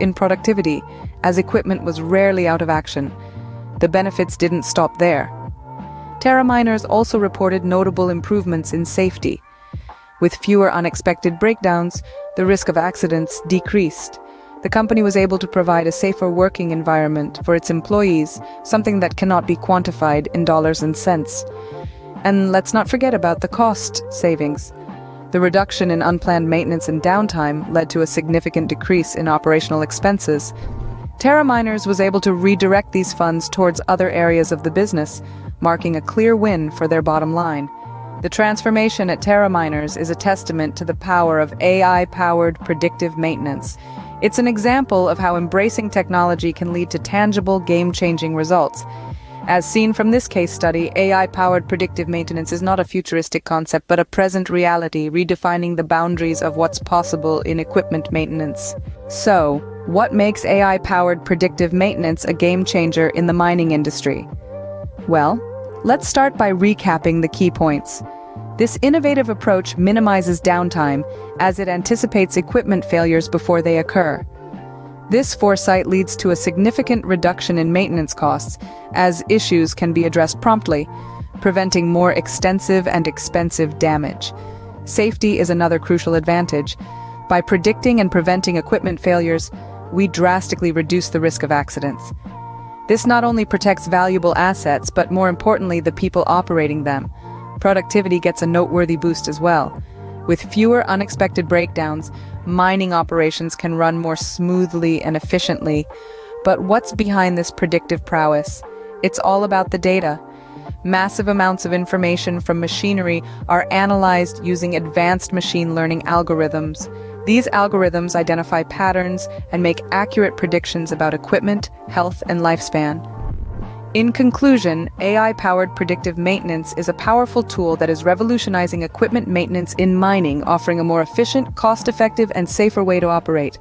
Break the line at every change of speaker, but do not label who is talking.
in productivity, as equipment was rarely out of action. The benefits didn't stop there. Terra miners also reported notable improvements in safety. With fewer unexpected breakdowns, the risk of accidents decreased. The company was able to provide a safer working environment for its employees, something that cannot be quantified in dollars and cents. And let's not forget about the cost savings. The reduction in unplanned maintenance and downtime led to a significant decrease in operational expenses. Terra Miners was able to redirect these funds towards other areas of the business, marking a clear win for their bottom line. The transformation at Terra Miners is a testament to the power of AI-powered predictive maintenance. It's an example of how embracing technology can lead to tangible, game-changing results. As seen from this case study, AI-powered predictive maintenance is not a futuristic concept, but a present reality, redefining the boundaries of what's possible in equipment maintenance. So, what makes AI-powered predictive maintenance a game-changer in the mining industry? Well, let's start by recapping the key points. This innovative approach minimizes downtime, as it anticipates equipment failures before they occur. This foresight leads to a significant reduction in maintenance costs, as issues can be addressed promptly, preventing more extensive and expensive damage. Safety is another crucial advantage. By predicting and preventing equipment failures, we drastically reduce the risk of accidents. This not only protects valuable assets, but more importantly, the people operating them. Productivity gets a noteworthy boost as well. With fewer unexpected breakdowns, mining operations can run more smoothly and efficiently. But what's behind this predictive prowess? It's all about the data. Massive amounts of information from machinery are analyzed using advanced machine learning algorithms. These algorithms identify patterns and make accurate predictions about equipment, health, and lifespan. In conclusion, AI-powered predictive maintenance is a powerful tool that is revolutionizing equipment maintenance in mining, offering a more efficient, cost-effective, and safer way to operate.